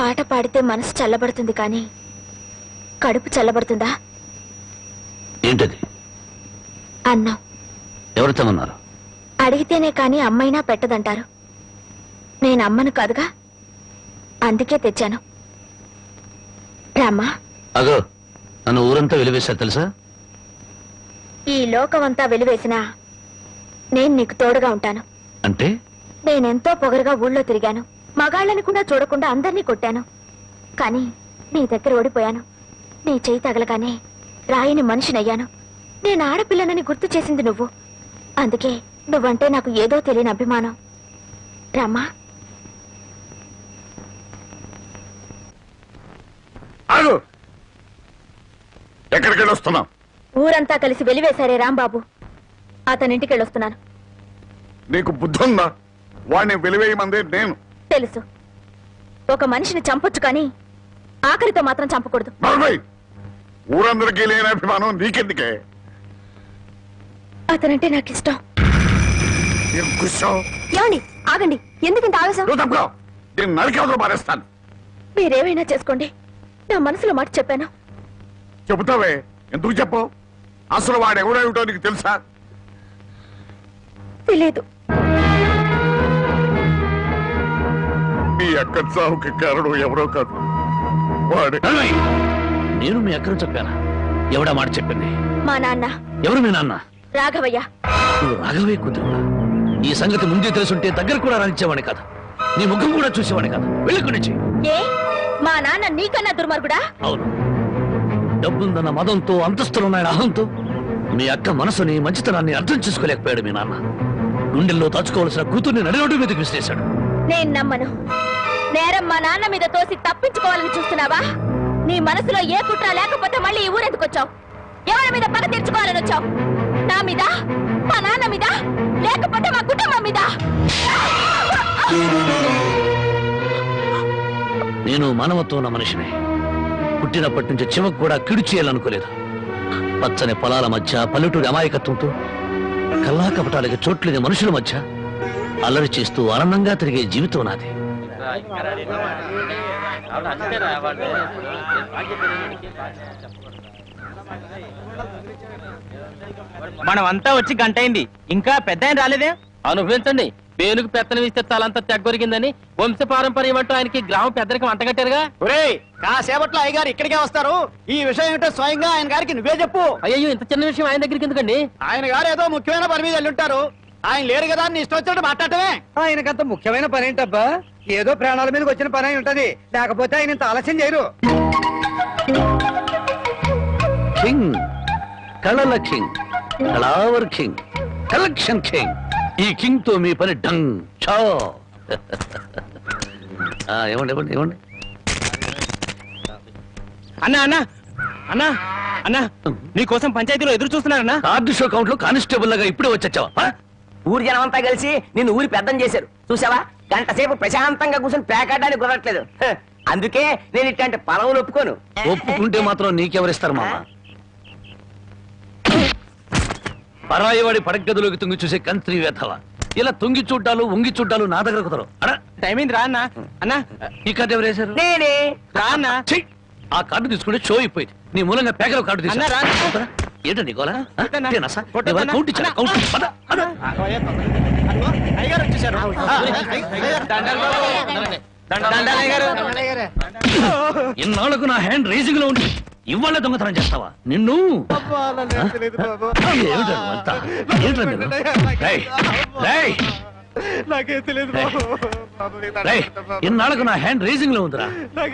పాట పాడితే మనసు చల్లబడుతుంది కానీ కడుపు చల్లబడుతుందా? ఏంటది? అన్నం. ఎవరు తిన్నారు? అడిగితేనే కాని అమ్మైనా పెట్టదంటారు. నేను అమ్మను కాదుగా, అందుకే తెచ్చాను. రామ్మా. అగో, నన్ను ఊరంతా వెలివేశారు తెలుసా? ఈ లోకమంతా వెలివేసినా నేను నీకు తోడుగా ఉంటాను. అంటే? నేనెంతో పొగరుగా ఊళ్ళో తిరిగాను. మగాళ్ళని కూడా చూడకుండా అందరినీ కొట్టాను. కానీ నీ దగ్గర ఓడిపోయాను. నీ చేయి తగలగానే రాయిని మనిషినయ్యాను. నేను ఆడపిల్లనని గుర్తు చేసింది నువ్వు. అందుకే నువ్వంటే నాకు ఏదో తెలియని అభిమానం. రామ్మా. ఎక్కడికి వెళ్ళొస్తున్నావు? ఊరంతా కలిసి వెలివేశారే రాంబాబు, అతనింటికి వెళ్ళొస్తున్నాను. నీకు బుద్ధుందా? వాడిని వెలివేయమందే నేను. తెలుసు, ఒక మనిషిని చంపొచ్చు కానీ ఆఖరితో మాత్రం చంపకూడదు. ఊరందరికీ లేని అభిమానం నీకెందుకే? అతనంటే నాకు ఇష్టం. ఏమండి, ఆగండి. ఎందుకంత ఆవేశం? నేను నరికేవతలు మారేస్తాను. మీరేమైనా చేసుకోండి, నా మనసులో మాట చెప్పాను. చెబుతావే, ఎందుకు చెప్పవు? అసలు వాడు ఎవడేమిటో నీకు తెలుసా? తెలియదు. మీ అక్క చావుకి కారణం ఎవరో కాదు, వాడే. నేను మీ అక్కను చెప్పానా? ఎవడా మాట చెప్పింది? మా నాన్న. ఎవరు మీ నాన్న? రాఘవయ్య. నువ్వు రాఘవయ్య కూతురు. ఈ సంగతి ముందే తెలుసుంటే దగ్గర కూడా రానిచ్చేవాడి కాదు, నీ ముఖం కూడా చూసేవాడి కాదు. వెళ్ళకు నుంచి. ఏ, మా నాన్న నీకన్నా దుర్మార్గుడా? అవును, డబ్బుందన్న మదంతో, అంతస్తులున్నాయన అహంతో మీ అక్క మనసుని, మంచితనాన్ని అర్థం చేసుకోలేకపోయాడు మీ నాన్న. గుండెల్లో దాచుకోవాల్సిన కూతుర్ని నడిరోడ్డు మీదకి విసిరేశాడు. నేను నమ్మను. నేరం మా నాన్న మీద తోసి తప్పించుకోవాలని చూస్తున్నావా? నీ మనసులో ఏ కుట్ర లేకపోతే మళ్ళీ ఈ ఊరెందుకు వచ్చావు? ఎవరి మీద పగ తీర్చుకోవాలని వచ్చావు? నా మీద, మా నాన్న మీద, లేకపోతే మా కుటుంబం మీద? నేను మానవత్వం ఉన్న మనిషిని. పుట్టినప్పటి నుంచి చివకు కూడా కిడు చేయాలనుకోలేదు. పచ్చని పొలాల మధ్య, పల్లెటూరి అమాయకత్వంతో, కల్లా కపటాలకి చోట్లేని మనుషుల మధ్య అల్లరి చేస్తూ ఆనందంగా తిరిగే జీవితం నాది. మనమంతా వచ్చి గంట అయింది, ఇంకా పెద్ద ఆయన రాలేదే? అనుభవించండి. పేనుకు పెత్తనం ఇస్తే తలంతా తెగ్గొరిగిందని వంశపారంపర్యం అంటూ ఆయనకి గ్రామ పెద్దరికి వంటగట్టారుగా. కాసేపట్లో అయ్యగారు ఇక్కడికే వస్తారు. ఈ విషయం ఏంటో స్వయంగా ఆయన గారికి నువ్వే చెప్పు. అయ్యో, ఇంత చిన్న విషయం ఆయన దగ్గరికి ఎందుకండి? ఆయన గారు ఏదో ముఖ్యమైన పని మీద వెళ్ళుంటారు. ఆయన లేరు కదా అని ఇష్టం వచ్చినట్టు మాట్లాడటమే. ఆయనకంత ముఖ్యమైన పని ఏంటబ్బా? ఏదో ప్రాణాల మీదకి వచ్చిన పని అయి ఉంటది, లేకపోతే ఆయన ఇంత ఆలస్యం చేయరు. కింగ్, కళల కింగ్, కళావర్ కింగ్, కలెక్షన్ కింగ్. ఈ కింగ్ తో మీ పని డంగ్ చో. ఇవ్వండి ఇవ్వండి ఇవ్వండి. అన్నా అన్నా అన్నా అన్నా, నీకోసం పంచాయతీలో ఎదురు చూస్తున్నారన్నా. కార్డు షో కౌంట్ లో కానిస్టేబుల్ లాగా ఇప్పుడే వచ్చావా? ఊరి జనం అంతా కలిసి నిన్ను ఊరి పెద్దం చేశారు చూసావా? గంట సేపు ప్రశాంతంగా కూర్చొని పేకాడడానికి కుదరట్లేదు. అందుకే నేను ఇట్లాంటి పొలవులు ఒప్పుకోను. ఒప్పుకుంటే మాత్రం నీకెవరిస్తారు మామ? పరాయివాడి పడగదిలోకి తుంగి చూసే కంత్రి వేధవ. ఇలా తుంగి చూడ్డాలు, ఉంగి చూడ్డాలు నా దగ్గర కుదరవు. టైం అయింది, రా అన్నా. అన్నా, ఈ కార్డు ఎవరు వేశారు? నేనే. రా అన్నా. ఆ కార్డు తీసుకుంటే షో అయిపోయింది. నీ మూలంగా పేకల కార్డు తీసుకున్నా. ఏంటండి గోలా? కౌంట్ ఇచ్చారా? అయ్యగారు వచ్చేసారు. ఇన్నాళ్లకు నా హ్యాండ్ రేసింగ్ లో ఉండి ఇవాళ దొంగతనం చేస్తావా? నిన్ను ఇన్నాళ్లకు నా హ్యాండ్ రేసింగ్ లో ఉందిరా.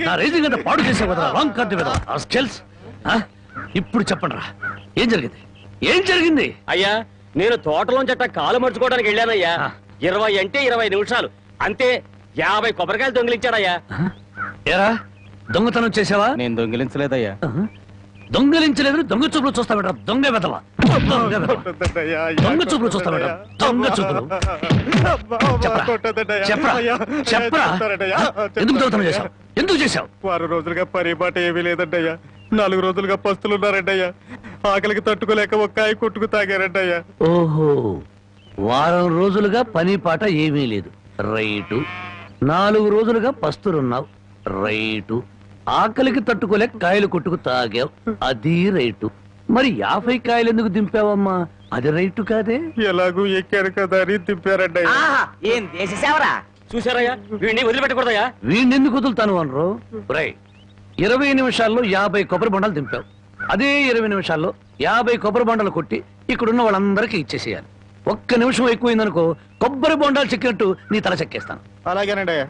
నా రేసింగ్ అంతా పాడు చేసావు కదరా. రాంగ్ కార్డు కదా. ఇప్పుడు చెప్పండి రా, ఏం జరిగింది? ఏం జరిగింది? అయ్యా, నేను తోటలోంచి అట్ట కాలు మర్చుకోవడానికి వెళ్ళానయ్యా. 20 అంటే 20 నిమిషాలు అంతే. 50 కొబ్బరికాయలు దొంగిలించాడయ్యా. ఏరా, దొంగతనం చేసావా? నేను దొంగిలించలేదయ్యా. దొంగలించలేదు. దొంగ చూపులు చూస్తా బెట. దొంగ వెదవా, దొంగ చూపులు చూస్తా బెట. దొంగ చూపులు. చెప్పరా చెప్పరా, ఎందుకు దొంగతనం చేశావు? ఎందుకు చేశావు? 6 రోజులుగా పరిపాట ఏమీ లేదంటయ్యా. 4 రోజులుగా పస్తులున్నారంటయ్యా. ఆకలికి తట్టుకోలేక ఒక్కాయ కొట్టుకు తాగారంటయ్యా. ఓహో, వారం రోజులుగా పని పాట ఏమీ లేదు. రైటు. 4 రోజులుగా పస్తులున్నావు. రైటు. ఆకలికి తట్టుకోలేక కాయలు కొట్టుకు తాగావు, అది రైటు. మరి 50 కాయలు ఎందుకు దింపావమ్మా? అది రైటు కాదే. ఎలాగూ ఎక్కారు కదా అని తిప్పారంటయ్యా. ఆహా ఏం దేశ సేవరా. చూసారయ్యా, వీడిని వదిలిపెట్టకూడదయ్యా. వీణెందుకు వదులుతాను అనరు? రై 20 నిమిషాల్లో 50 కొబ్బరి బొండాలు దింపావు. అదే 20 నిమిషాల్లో 50 కొబ్బరి బొండాలు కొట్టి ఇక్కడున్న వాళ్ళందరికీ ఇచ్చేసేయాలి. ఒక్క నిమిషం ఎక్కువైందనుకో కొబ్బరి బొండాలు చెక్కినట్టు నీ తల చెక్కేస్తాను. అలాగేనండి అయ్యా.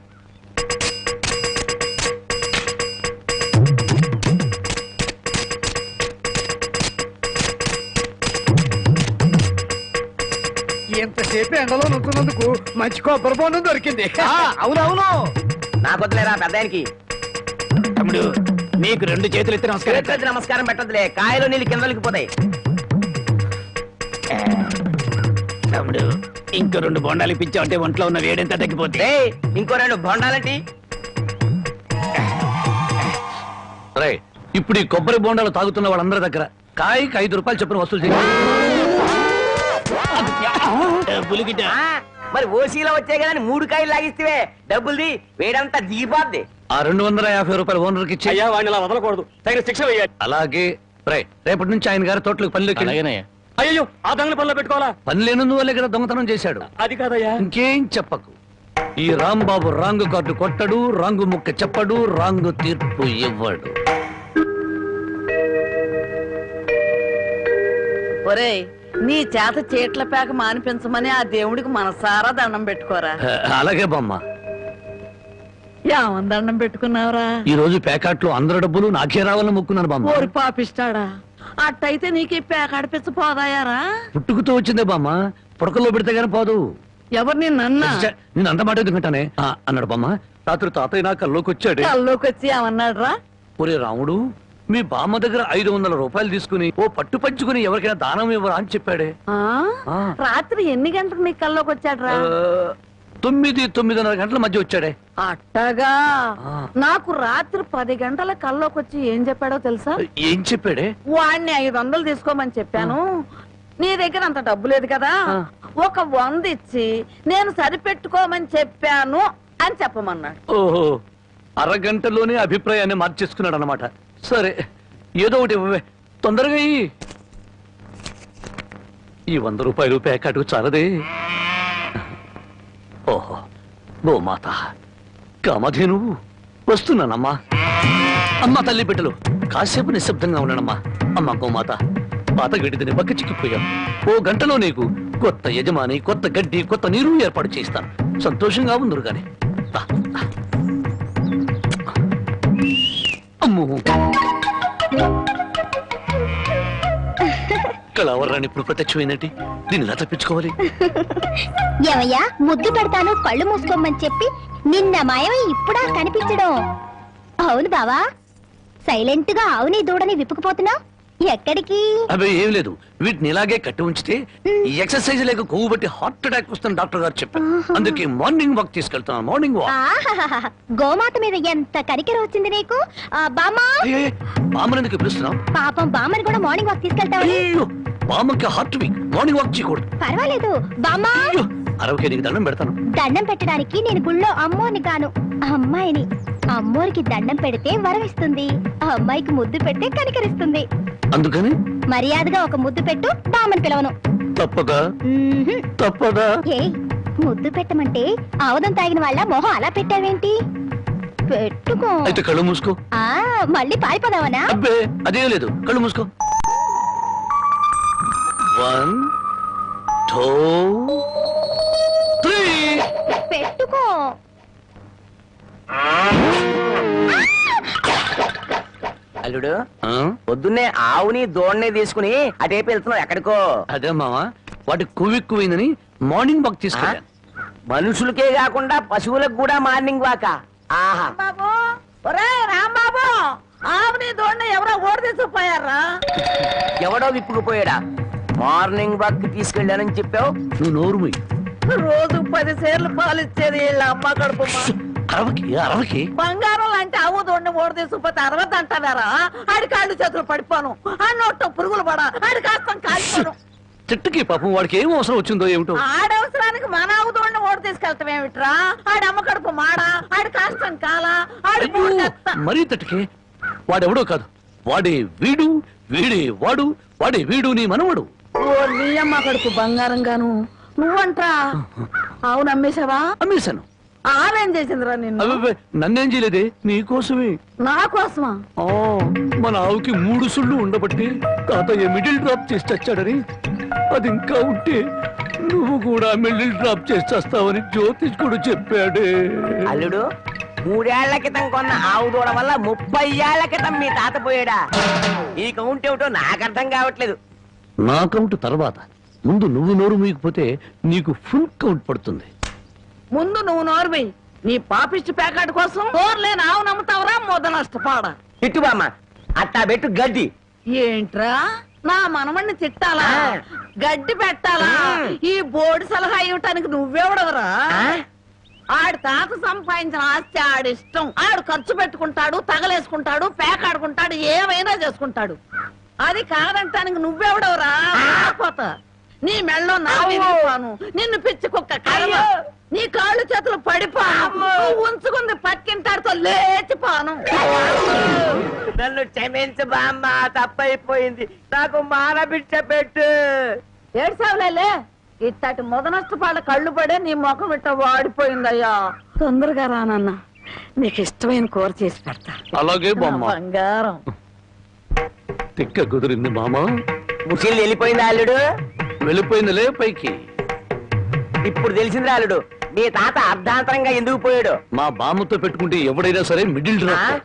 ఎంతసేపు ఎండలో నుంచున్నందుకు మంచి కొబ్బరి బొండం దొరికింది. అవునవును నాకు వద్దులేరా పెద్దానికి. తమ్ముడు నీకు 2 చేతులు ఎత్తి నమస్కారం. చేతులెత్తి నమస్కారం పెట్టదులే, కాయలు నీళ్ళు కిందలకి పోతాయి. తమ్ముడు ఇంకో 2 బొండాలు ఇప్పించావంటే ఒంట్లో ఉన్న వేడెంత తగ్గిపోతే. ఏయ్, ఇంకో 2 బొండాలంటి. రై ఇప్పుడు ఈ కొబ్బరి బొండాలు తాగుతున్న వాళ్ళందరి దగ్గర కాయకి 5 రూపాయలు చొప్పున వసూలు చేయాలి. పులిగిట ఆ, మరి ఓసీలో వచ్చే కదా 3 కాయలు లాగిస్తే డబ్బుల్ది వేడంతా దిగిపోద్ది. ఆ 250 రూపాయలు ఓనర్కి ఇచ్చి. అయ్యా వాడిని అలా వదలకూడదు, తగిన శిక్ష వేయాలి. అలాగే రై రేపటి నుంచి ఆయన గారి తోటలకు పనిలోకి అయ్యో ఆ దొంగల పనిలో పెట్టుకోవాలా? పని లేనందు వల్లే కదా దొంగతనం చేశాడు. అది కాదయ్యా. ఇంకేం చెప్పకు. ఈ రాంబాబు రాంగు కార్డు కొట్టడు, రాంగు ముక్క చెప్పడు, రాంగు తీర్పు ఇవ్వడు. ఒరేయ్, నీ చేత చీట్ల పేక మానిపించమని ఆ దేవుడికి మనసారా దండం పెట్టుకోరా. అలాగే బామ్మ. ఏమని దండం పెట్టుకున్నావురా? ఈ రోజు ప్యాకెట్లో అందరి డబ్బులు నాకే రావాలని మొక్కున్నాను బామ్మ. ఓరి పాపిస్తాడా, అట్టయితే నీకు ఈ పేక అడిపించ పోదాయారా? పుట్టుకుతో వచ్చిందే బామ్మ, పుడకల్లో పెడితే గానీ పోదు. ఎవరు నిన్నన్నా? నేను అంత మాట ఎందుకంటానే అన్నాడు బామ్మ. రాత్రి తాతయ్య నా కల్లోకి వచ్చాడు. కల్లోకి వచ్చి ఏమన్నాడు రా? ఒరే రాముడు, మీ బామ్మ దగ్గర 500 రూపాయలు తీసుకుని ఓ పట్టు పంచుకుని ఎవరికైనా దానం ఇవ్వరా అని చెప్పాడే. రాత్రి ఎన్ని గంటలకు నీ కల్లోకి వచ్చాడు రా? 9-9:30 గంటల మధ్య వచ్చాడే. అట్టగా నాకు రాత్రి 10 గంటల కల్లోకి వచ్చి ఏం చెప్పాడో తెలుసా? ఏం చెప్పాడే? వాడిని 500 తీసుకోమని చెప్పాను, నీ దగ్గర అంత డబ్బు లేదు కదా, ఒక 100 ఇచ్చి నేను సరిపెట్టుకోమని చెప్పాను అని చెప్పమన్నాడు. ఓహో, అరగంటలోనే అభిప్రాయాన్ని మార్చేసుకున్నాడు అన్నమాట. సరే ఏదో ఒకటి ఇవ్వవే, తొందరగా ఇయ్యి. ఈ 100 రూపాయలు ప్యాకెట్ చాలదే. ఓహో, గోమాత కామధేను వస్తున్నానమ్మా. అమ్మా తల్లి బిడ్డలు కాసేపు నిశ్శబ్దంగా ఉన్నానమ్మా. అమ్మా గోమాత, పాత గడ్డిని బక్క చిక్కిపోయాం. ఓ గంటలో నీకు కొత్త యజమాని, కొత్త గడ్డి, కొత్త నీరు ఏర్పాటు చేస్తాను. సంతోషంగా ఉందరు గాని. అమ్మో, కళావరాన్ని ఇప్పుడు ప్రత్యక్షమైనట్టి దీన్ని ఎలా తప్పించుకోవాలి? ఏమయ్యా, ముద్దు పెడతాను కళ్ళు మూసుకోమని చెప్పి నిన్న మాయమై ఇప్పుడా కనిపించడం? అవును బావా, సైలెంట్ గా ఆవుని దూడని విప్పుకుపోతున్నావు, ఎక్కడికి? అవి ఏం లేదు, వీటిని ఇలాగే కట్టి ఉంచితే ఈ ఎక్సర్సైజ్ లేక కొవ్వు బట్టి హార్ట్ అటాక్ వస్తుంది డాక్టర్ గారు చెప్పారు. అందుకే మార్నింగ్ వాక్ తీసుకెళ్తున్నాను. Morning walk. గోమాత మీద ఎంత కనికెర వచ్చింది నీకు? బామ్మా, బామ్మని ఎందుకు పిలుస్తున్నావు? పాపం బామ్మని కూడా మార్నింగ్ వాక్ తీసుకెళ్తావు. బామ్మకి హార్ట్ వీక్, మార్నింగ్ వాక్ చేయకూడదు. పర్వాలేదు బామ్మా, అరవకే నీకు దండం పెడతాను. దండం పెట్టడానికి నేను గుళ్ళో అమ్మోని కాను, అమ్మాయిని. అమ్మోరికి దండం పెడితే వరం ఇస్తుంది, అమ్మాయికి ముద్దు పెడితే కనికరిస్తుంది. అందుకని మర్యాదగా ఒక ముద్దు పెట్టు, బామ్మని పిలవను. తప్పదా? తప్పదా? ఏ ముద్దు పెట్టమంటే ఆవదం తాగిన వాళ్ళ మొహం అలా పెట్టావేంటి? పెట్టుకో. అయితే కళ్ళు మూసుకో. మళ్ళీ పారిపోదావనా? అబ్బే అదే లేదు, కళ్ళు మూసుకో. 1 2 3 పెట్టుకో. అల్లుడు, పొద్దున్నే ఆవుని దోణ్ణి తీసుకుని అటేపు వెళ్తున్నావు ఎక్కడికో? అదే మావా, వాటి కొవ్వెక్కువైందని మార్నింగ్ వాక్ తీసుకెళ్ళాను. మనుషులకే కాకుండా పశువులకు కూడా మార్నింగ్ వాక? ఆహా. బాబు, ఒరే రాంబాబు, ఆవుని దోణ్ణి ఎవరో ఓడి తీసుకుపోయారా? ఎవడో విప్పుకుపోయాడా? మార్నింగ్ వాక్ తీసుకెళ్ళానని చెప్పావు. నువ్వు నోరు మూయి. రోజు 10 సేర్లు పాలు ఇచ్చేది వీళ్ళ అమ్మ కడుపు. అరవకి బంగారం లాంటి ఆవు దోణ్ణి ఓడి తీసుకుపోతే 60 అంటారా? ఆడి కాళ్ళు చేతులు పడిపోను, ఆ నోట్లో పురుగులు పడా, ఆడి కాస్తం కాలిపోను. చెట్టుకి పాపం వాడికి ఏం అవసరం వచ్చిందో ఏమిటో. ఆడవసరానికి మన అవుతుండి ఓటు తీసుకెళ్తాం ఏమిట్రా? ఆడి అమ్మ కడుపు మాడా, ఆడి కాష్టం కాలా, ఆడి అయ్యో, మరీ తట్టుకే. వాడెవడో కాదు, వాడే వీడు, వీడే వాడు, వాడే వీడు నీ మనవడు. ఓ నీ అమ్మ కడుపు బంగారం గాను. నువ్వంట్రా? అవును, అమ్మేశావా? అమ్మేశాను. ఆలేం చేసిందిరా నిన్ను? అబ్బే, నన్నేం చేయలేదే, నీకోసమే. నా కోసమా? ఆ, మన ఆవుకి 3 సుళ్ళు ఉండబట్టి తాతయ్య మిడిల్ డ్రాప్ చేసి చచ్చాడని, అది ఇంకా ఉంటే నువ్వు కూడా మిడిల్ డ్రాప్ చేసి చేస్తావని జ్యోతిష్కుడు చెప్పాడే. అల్లుడు, 3 ఏళ్ల క్రితం కొన్న ఆవు దూడ వల్ల 30 ఏళ్ల క్రితం మీ తాత పోయాడా? ఈ కౌంట్ ఏమిటో నాకు అర్థం కావట్లేదు. నా కౌంట్ తర్వాత, ముందు నువ్వు నోరు మూయకపోతే నీకు ఫుల్ కౌంట్ పడుతుంది. ముందు నువ్వు నోర్వి. నీ పాపిష్టి ప్యాకెట్ కోసం నోర్లేని ఆవు నమ్ముతావరా? మొద నష్టపాడ. తిట్టు బామ్మ, అట్టా పెట్టు గడ్డి. ఏంట్రా నా మనమణ్ణి తిట్టాలా? గడ్డి పెట్టాలా? ఈ బోర్డు సలహా ఇవ్వటానికి నువ్వెవడవరా? ఆడి తాత సంపాదించిన ఆస్తి ఆడిష్టం. ఆడు ఖర్చు పెట్టుకుంటాడు, తగలేసుకుంటాడు, పేకాడుకుంటాడు, ఏమైనా చేసుకుంటాడు. అది కాదంటానికి నువ్వెవడవరా? పోతా నీ మెళ్ళో నా విరిగిపోను, నిన్ను పిచ్చి కుక్క కర్మ, నీ కాళ్ళు చేతులు పడిపోను, నువ్వు ఉంచుకుంది పక్కింటాడుతో లేచిపోను. నన్ను క్షమించు బామ్మ, తప్పైపోయింది. నాకు మానబిడ్డ పెట్టు. ఏడ్సావులే, ఇట్టటి మొద నష్టపాళ్ళ కళ్ళు పడే నీ ముఖం ఇట్ట వాడిపోయిందయ్యా. తొందరగా రానన్నా, నీకు ఇష్టమైన కూర చేసి పెడతా. అలాగే బామ్మ. నా బంగారం. తిక్క కుదిరింది మామా. ముసిల్ వెళ్ళిపోయింది అల్లుడు. వెళ్ళిపోయిందిలే పైకి. ఇప్పుడు తెలిసింది అల్లుడు, మీ తాత అర్ధాంతరంగా ఎందుకు పోయాడు. మా బామ్మతో పెట్టుకుంటే ఎవడైనా సరే మిడిల్ డ్రాప్.